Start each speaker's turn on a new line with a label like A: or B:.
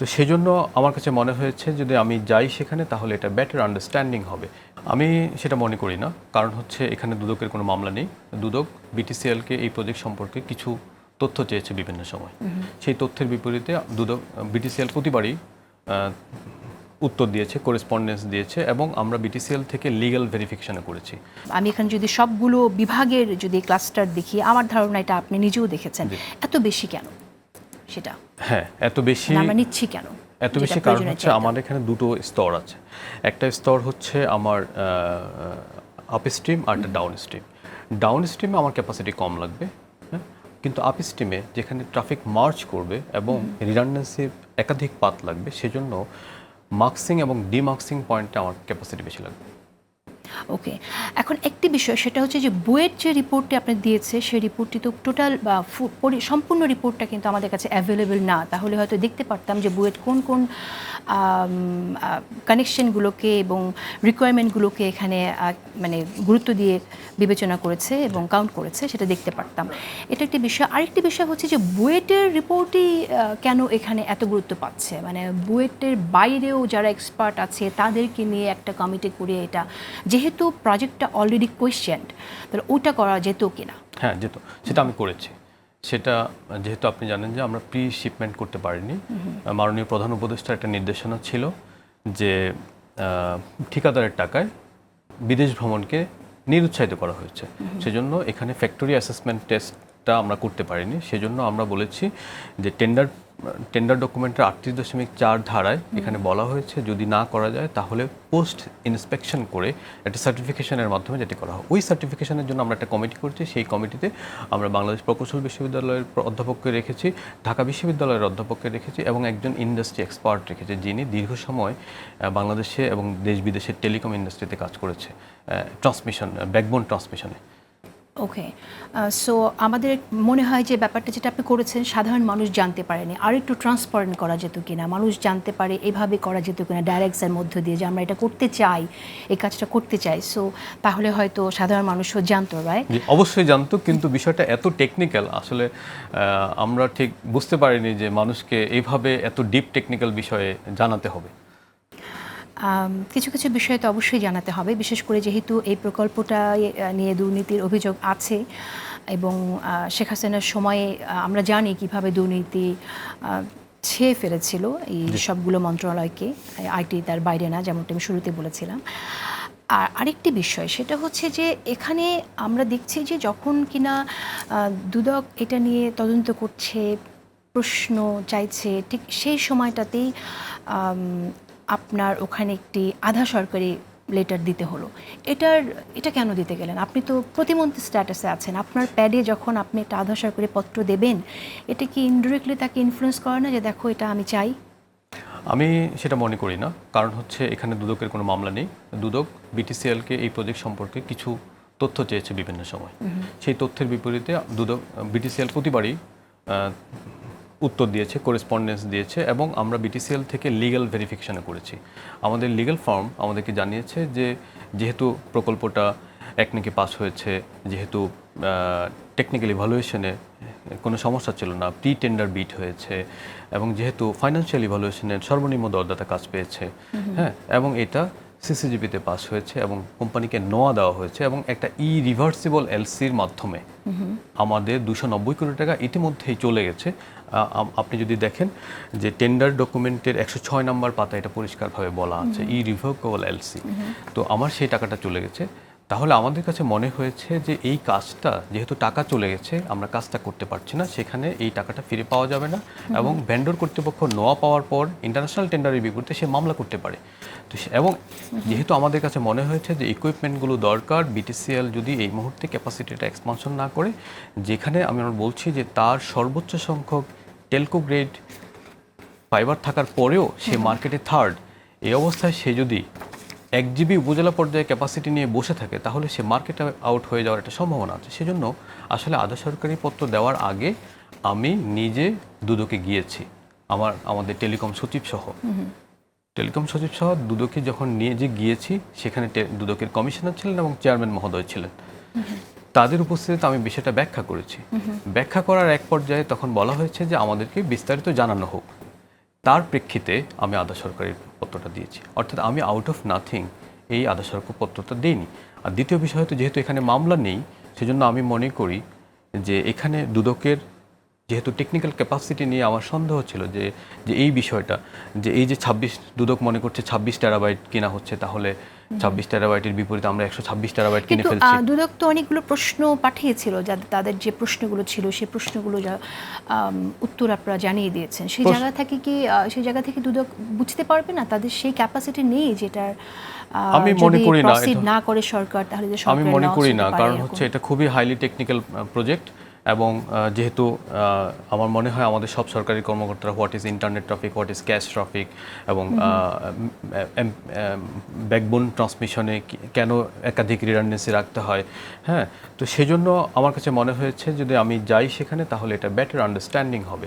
A: তো সেজন্য আমার কাছে মনে হয়েছে যদি আমি যাই সেখানে তাহলে এটা বেটার আন্ডারস্ট্যান্ডিং হবে। আমি সেটা মনে করি না, কারণ হচ্ছে এখানে দুদকের কোনো মামলা নেই। দুদক বিটিসিএলকে এই প্রজেক্ট সম্পর্কে কিছু তথ্য চেয়েছে বিভিন্ন সময়। সেই তথ্যের বিপরীতে দুদক বিটিসিএল প্রতিবারই উত্তর দিয়েছে, করেসপন্ডেন্স দিয়েছে এবং আমরা বিটিসিএল থেকে লিগ্যাল ভেরিফিকেশন করেছি।
B: আমি এখানে যদি সবগুলো বিভাগের যদি ক্লাস্টার দেখি, আমার ধারণা এটা আপনি নিজেও দেখেছেন, এত বেশি কেন সেটা?
A: হ্যাঁ, এত বেশি
B: আমরা নিচ্ছি কেন
A: এত বেশি কারণ হচ্ছে আমার এখানে দুটো স্তর আছে। একটা স্তর হচ্ছে আমার আপস্ট্রিম আর একটা ডাউন স্ট্রিম। ডাউন স্ট্রিমে আমার ক্যাপাসিটি কম লাগবে, হ্যাঁ, কিন্তু আপস্ট্রিমে যেখানে ট্রাফিক মার্চ করবে এবং রিডান্ডেন্সি একাধিক পাথ লাগবে, সেজন্য মার্কসিং এবং ডিমার্কসিং পয়েন্টে আমার ক্যাপাসিটি বেশি লাগবে।
B: ওকে, এখন একটি বিষয় সেটা হচ্ছে যে বুয়েট যে রিপোর্টটি আপনি দিয়েছে সেই রিপোর্টটি তো টোটাল বা সম্পূর্ণ রিপোর্টটা কিন্তু আমাদের কাছে অ্যাভেলেবেল না। তাহলে হয়তো দেখতে পারতাম যে বুয়েট কোন কোন কানেকশনগুলোকে এবং রিকোয়ারমেন্টগুলোকে এখানে মানে গুরুত্ব দিয়ে বিবেচনা করেছে এবং কাউন্ট করেছে, সেটা দেখতে পারতাম। এটা একটি বিষয়। আরেকটি বিষয় হচ্ছে যে বুয়েটের রিপোর্টই কেন এখানে এত গুরুত্ব পাচ্ছে, মানে বুয়েটের বাইরেও যারা এক্সপার্ট আছে তাদেরকে নিয়ে একটা কমিটি করে, এটা যেহেতু প্রজেক্টটা অলরেডি কোয়েশ্চেন্ড, তাহলে ওটা করা যেত কিনা?
A: হ্যাঁ, যেত, সেটা আমি করেছি। সেটা যেহেতু আপনি জানেন যে আমরা প্রি শিপমেন্ট করতে পারিনি, মাননীয় প্রধান উপদেষ্টার একটা নির্দেশনা ছিল যে ঠিকাদারের টাকায় বিদেশ ভ্রমণকে নিরুৎসাহিত করা হয়েছে। সেজন্য এখানে ফ্যাক্টরি অ্যাসেসমেন্ট টেস্টটা আমরা করতে পারিনি। সেজন্য আমরা বলেছি যে টেন্ডার ডকুমেন্টের 38.4 ধারায় এখানে বলা হয়েছে যদি না করা যায় তাহলে পোস্ট ইন্সপেকশন করে একটা সার্টিফিকেশনের মাধ্যমে যেটি করা হয়। ওই সার্টিফিকেশনের জন্য আমরা একটা কমিটি করছি। সেই কমিটিতে আমরা বাংলাদেশ প্রকৌশল বিশ্ববিদ্যালয়ের অধ্যাপককে রেখেছি, ঢাকা বিশ্ববিদ্যালয়ের অধ্যাপককে রেখেছি এবং একজন ইন্ডাস্ট্রি এক্সপার্ট রেখেছি যিনি দীর্ঘ সময় বাংলাদেশে এবং দেশ বিদেশের টেলিকম ইন্ডাস্ট্রিতে কাজ করেছে, ট্রান্সমিশন, ব্যাকবোন ট্রান্সমিশনে।
B: ওকে, সো আমাদের মনে হয় যে ব্যাপারটা যেটা আপনি করেছেন সাধারণ মানুষ জানতে পারেনি, আর একটু ট্রান্সপারেন্ট করা যেত কিনা, মানুষ জানতে পারে এভাবে করা যেত কিনা ডাইরেক্টসের মধ্য দিয়ে, যে আমরা এটা করতে চাই, এই কাজটা করতে চাই। সো তাহলে হয়তো সাধারণ মানুষও জানতো, রাইট?
A: অবশ্যই জানতো, কিন্তু বিষয়টা এত টেকনিক্যাল আসলে আমরা ঠিক বুঝতে পারিনি যে মানুষকে এইভাবে এত ডিপ টেকনিক্যাল বিষয়ে জানাতে হবে।
B: কিছু কিছু বিষয় তো অবশ্যই জানাতে হবে, বিশেষ করে যেহেতু এই প্রকল্পটা নিয়ে দুর্নীতির অভিযোগ আছে এবং শেখ হাসিনার সময়ে আমরা জানি কিভাবে দুর্নীতি ছেয়ে ফেলেছিল এই সবগুলো মন্ত্রণালয়কে, আইটি তার বাইরে না, যেমনটা আমি শুরুতে বলেছিলাম। আর আরেকটি বিষয় সেটা হচ্ছে যে এখানে আমরা দেখছি যে যখন কিনা দুদক এটা নিয়ে তদন্ত করছে, প্রশ্ন চাইছে, ঠিক সেই সময়টাতেই আপনার ওখানে একটি আধা সরকারি লেটার দিতে হলো। এটা কেন দিতে গেলেন? আপনি তো প্রতিমন্ত্রী স্ট্যাটাসে আছেন, আপনার প্যাডে যখন আপনি একটা আধা সরকারি পত্র দেবেন, এটা কি ইনডিরেক্টলি তাকে ইনফ্লুয়েন্স করে না যে দেখো এটা আমি চাই?
A: আমি সেটা মনে করি না, কারণ হচ্ছে এখানে দুদকের কোনো মামলা নেই। দুদক বিটিসিএলকে এই প্রজেক্ট সম্পর্কে কিছু তথ্য চেয়েছে বিভিন্ন সময়। সেই তথ্যের বিপরীতে দুদক বিটিসিএল প্রতিবারই উত্তর দিয়েছে, করেসপন্ডেন্স দিয়েছে এবং আমরা বিটিসিএল থেকে লিগ্যাল ভেরিফিকেশন করেছি। আমাদের লিগ্যাল ফার্ম আমাদেরকে জানিয়েছে যে যেহেতু প্রকল্পটা একনেকে পাস হয়েছে, যেহেতু টেকনিক্যাল ইভ্যালুয়েশনে কোনো সমস্যা ছিল না, প্রি টেন্ডার বিট হয়েছে এবং যেহেতু ফাইন্যান্সিয়াল ইভ্যালুয়েশনের সর্বনিম্ন দরদাতা কাজ পেয়েছে, হ্যাঁ, এবং এটা সিসিজিপিতে পাস হয়েছে এবং কোম্পানিকে নোয়া দেওয়া হয়েছে এবং একটা রিভার্সিবল এলসির মাধ্যমে আমাদের 290 কোটি টাকা ইতিমধ্যেই চলে গেছে। আপনি যদি দেখেন যে টেন্ডার ডকুমেন্টের 106 নম্বর পাতা এটা পরিষ্কারভাবে বলা আছে রিভোকেবল এলসি। তো আমার সেই টাকাটা চলে গেছে। তাহলে আমাদের কাছে মনে হয়েছে যে এই কাজটা যেহেতু টাকা চলে গেছে, আমরা কাজটা করতে পারছি না, সেখানে এই টাকাটা ফিরে পাওয়া যাবে না এবং ভেন্ডর কর্তৃপক্ষ নোয়া পাওয়ার পর ইন্টারন্যাশনাল টেন্ডারের বিপরীতে সে মামলা করতে পারে। তো এবং যেহেতু আমাদের কাছে মনে হয়েছে যে ইকুইপমেন্টগুলো দরকার, বিটিসিএল যদি এই মুহূর্তে ক্যাপাসিটিটা এক্সপানশন না করে, যেখানে আমরা বলছি যে তার সর্বোচ্চ সংখ্যক টেলকো গ্রেড ফাইবার থাকার পরেও সে মার্কেটে থার্ড, এই অবস্থায় সে যদি 1 জিবি উপজেলা পর্যায়ে ক্যাপাসিটি নিয়ে বসে থাকে তাহলে সে মার্কেট আউট হয়ে যাওয়ার একটা সম্ভাবনা আছে। সেজন্য আসলে আধা সরকারি পত্র দেওয়ার আগে আমি নিজে দুদকে গিয়েছি, আমাদের টেলিকম সচিব সহ দুদকে যখন নিয়ে যে গিয়েছি, সেখানে দুদকের কমিশনার ছিলেন এবং চেয়ারম্যান মহোদয় ছিলেন। তাদের উপস্থিতিতে আমি বিষয়টা ব্যাখ্যা করেছি। ব্যাখ্যা করার এক পর্যায়ে তখন বলা হয়েছে যে আমাদেরকে বিস্তারিত জানানো হোক। তার প্রেক্ষিতে আমি আধা সরকারি পত্রটা দিয়েছি, অর্থাৎ আমি আউট অফ নাথিং এই আধা সরকারি পত্রটা দিইনি। আর দ্বিতীয় বিষয় হয়তো যেহেতু এখানে মামলা নেই, সেজন্য আমি মনে করি যে এখানে দুদকের যেহেতু টেকনিক্যাল ক্যাপাসিটি নিয়ে আমার সন্দেহ ছিল যে যে এই বিষয়টা, যে এই যে 26 দুদক মনে করছে 26 টেরাবাইট কিনা হচ্ছে, তাহলে 26 টেরাবাইটের বিপরীতে আমরা 126 টেরাবাইট কিনে
B: কিন্তু
A: ফেলছি।
B: দুদক তো অনেকগুলো প্রশ্ন পাঠিয়েছিল, যাদের তাদের যে প্রশ্নগুলো ছিল সেই প্রশ্নগুলো উত্তর আপনারা জানিয়ে দিয়েছেন। সেই জায়গা থেকে দুদক বুঝতে পারবে না তাদের সেই ক্যাপাসিটি নেই, যেটার
A: আমি মনে করি না
B: প্রসিড না করে সরকার, তাহলে যে
A: আমি
B: সরকারের
A: মনে
B: loss
A: করি
B: হতে
A: না,
B: পারে
A: কারণ
B: এরকম।
A: হচ্ছে এটা খুবই হাইলি টেকনিক্যাল প্রজেক্ট, এবং যেহেতু আমার মনে হয় আমাদের সব সরকারি কর্মকর্তারা what is internet traffic, what is cash traffic, এবং ব্যাকবোন ট্রান্সমিশনে কেন একাধিক রিডান্ডেন্সি রাখতে হয়, হ্যাঁ, তো সেজন্য আমার কাছে মনে হয়েছে যদি আমি যাই সেখানে তাহলে এটা বেটার আন্ডারস্ট্যান্ডিং হবে।